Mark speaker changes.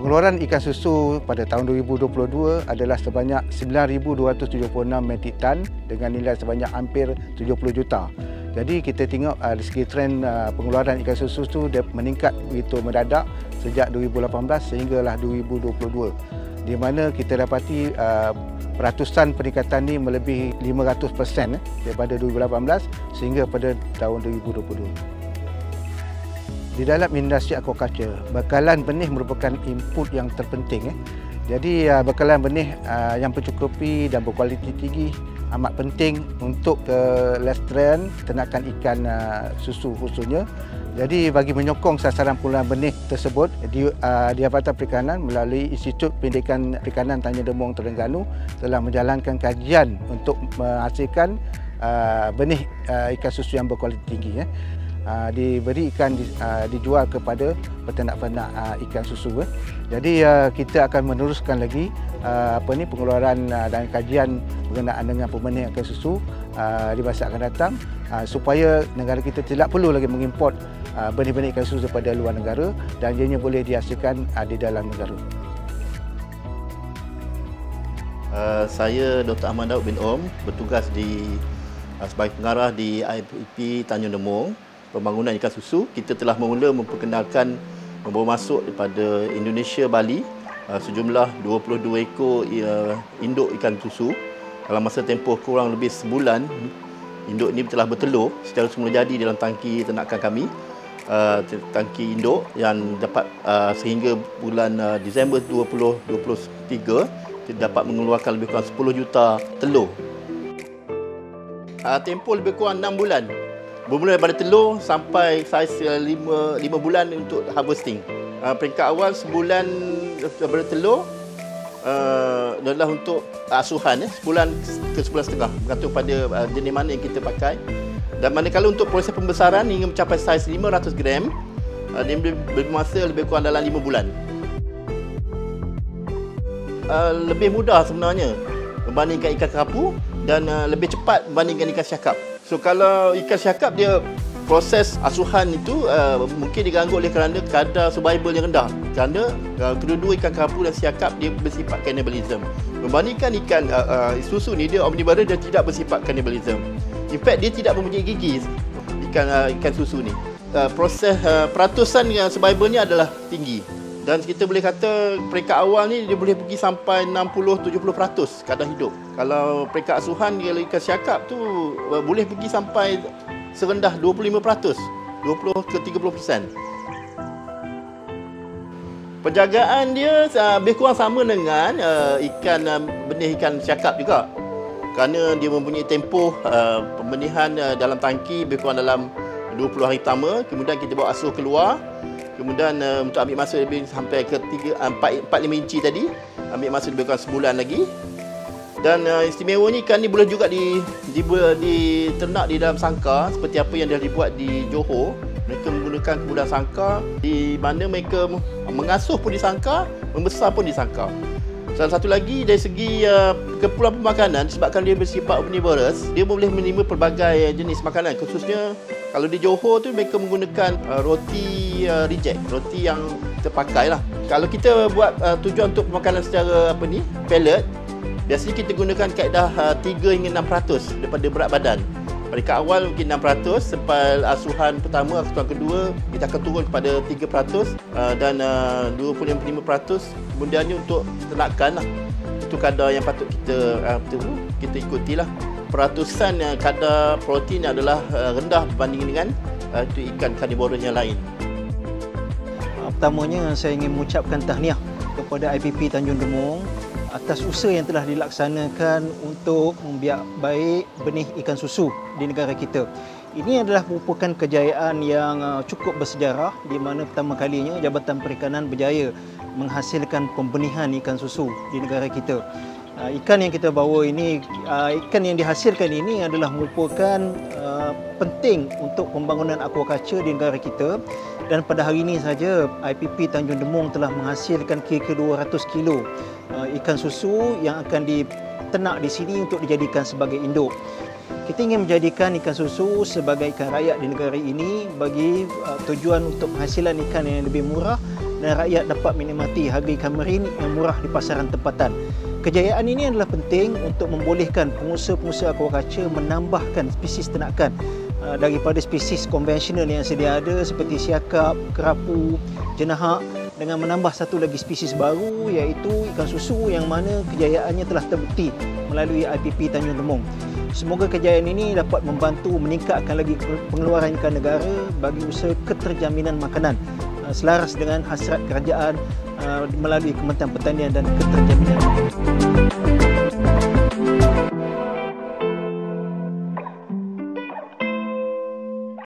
Speaker 1: Pengeluaran ikan susu pada tahun 2022 adalah sebanyak 9,276 metrik tan dengan nilai sebanyak hampir 70 juta. Jadi kita tengok dari segi trend pengeluaran ikan susu itu meningkat begitu mendadak sejak 2018 sehinggalah 2022. Di mana kita dapati peratusan peningkatan ini melebihi 500% daripada 2018 sehingga pada tahun 2022. Di dalam industri aquaculture, bekalan benih merupakan input yang terpenting. Jadi bekalan benih yang mencukupi dan berkualiti tinggi amat penting untuk kelestarian ternakan ikan susu khususnya. Jadi bagi menyokong sasaran penggunaan benih tersebut, di Jabatan Perikanan melalui Institut Pendidikan Perikanan Tanjung Demong Terengganu telah menjalankan kajian untuk menghasilkan benih ikan susu yang berkualiti tinggi. Diberi ikan dijual kepada peternak-peternak ikan susu. Jadi kita akan meneruskan lagi pengeluaran dan kajian berkenaan dengan pembenihan ikan susu di masa akan datang supaya negara kita tidak perlu lagi mengimport benih-benih ikan susu daripada luar negara dan ianya boleh dihasilkan di dalam negara.
Speaker 2: Saya Dr. Ahmad Daud bin Om, bertugas sebagai pengarah di IPP Tanjung Demong. Pembangunan ikan susu, kita telah mula memperkenalkan membawa masuk daripada Indonesia, Bali sejumlah 22 ekor induk ikan susu. Dalam masa tempoh kurang lebih sebulan, induk ini telah bertelur secara semulajadi dalam tangki ternakan kami, tangki induk yang dapat sehingga bulan Disember 2023 dapat mengeluarkan lebih kurang 10 juta telur. Tempoh lebih kurang 6 bulan. Bermula daripada telur sampai saiz 5 bulan untuk harvesting. Peringkat awal sebulan daripada telur adalah untuk asuhan, sebulan ke sebulan setengah, bergantung pada jenis mana yang kita pakai. Dan manakala untuk proses pembesaran hingga mencapai saiz 500 gram, dia bermasa lebih kurang dalam 5 bulan. Lebih mudah sebenarnya berbandingkan ikan kerapu dan lebih cepat berbandingkan ikan syakap. So kalau ikan syakap dia proses asuhan itu mungkin diganggu oleh kerana kadar survival yang rendah. Kerana kedua-dua ikan kerapu dan syakap dia bersifat cannibalism. Berbandingkan ikan susu ni dia omnivora dan tidak bersifat cannibalism. In fact dia tidak mempunyai gigi ikan susu ni. Proses peratusan yang survivalnya adalah tinggi. Dan kita boleh kata peringkat awal ni dia boleh pergi sampai 60-70% kadar hidup. Kalau peringkat asuhan kalau ikan syakap tu boleh pergi sampai serendah 25%, 20 ke 30%. Penjagaan dia lebih kurang sama dengan benih ikan syakap juga. Kerana dia mempunyai tempoh pembenihan dalam tangki lebih kurang dalam 20 hari pertama, kemudian kita bawa asuh keluar. Kemudian untuk ambil masa lebih sampai ke 4-5 inci tadi, ambil masa lebih kurang sebulan lagi. Dan istimewanya ikan ni boleh juga diternak di dalam sangkar seperti apa yang dah dibuat di Johor. Mereka menggunakan kemudahan sangkar di mana mereka mengasuh pun di sangkar, membesar pun di sangkar. Salah satu lagi dari segi keperluan pemakanan, sebabkan dia bersifat omnivorous, dia boleh menerima pelbagai jenis makanan. Khususnya kalau di Johor tu mereka menggunakan roti reject, roti yang terpakai lah. Kalau kita buat tujuan untuk pemakanan secara pellet, biasanya kita gunakan kaedah 3 hingga 6% daripada berat badan. Peringkat awal mungkin 6%, sampai asuhan pertama, asuhan kedua kita akan turun kepada 3% dan 25%. Kemudiannya untuk ternakan lah, itu kadar yang patut kita ikutilah. Peratusan kadar protein adalah rendah berbanding dengan itu ikan karnivora yang lain.
Speaker 3: Pertamanya saya ingin mengucapkan tahniah kepada IPP Tanjung Demong atas usaha yang telah dilaksanakan untuk membiak baik benih ikan susu di negara kita. Ini adalah merupakan kejayaan yang cukup bersejarah di mana pertama kalinya Jabatan Perikanan berjaya menghasilkan pembenihan ikan susu di negara kita. Ikan yang kita bawa ini, ikan yang dihasilkan ini adalah merupakan penting untuk pembangunan aquaculture di negara kita. Dan pada hari ini saja IPP Tanjung Demong telah menghasilkan kira-kira 200 kilo ikan susu yang akan diternak di sini untuk dijadikan sebagai induk. Kita ingin menjadikan ikan susu sebagai ikan rakyat di negara ini bagi tujuan untuk penghasilan ikan yang lebih murah dan rakyat dapat menikmati harga ikan marin yang murah di pasaran tempatan. Kejayaan ini adalah penting untuk membolehkan pengusaha-pengusaha aquaculture menambahkan spesies ternakan daripada spesies konvensional yang sedia ada seperti siakap, kerapu, jenahak, dengan menambah satu lagi spesies baru iaitu ikan susu yang mana kejayaannya telah terbukti melalui IPP Tanjung Temung. Semoga kejayaan ini dapat membantu meningkatkan lagi pengeluaran ikan negara bagi usaha keterjaminan makanan selaras dengan hasrat kerajaan melalui Kementerian Pertanian dan Keterjaminan Makanan.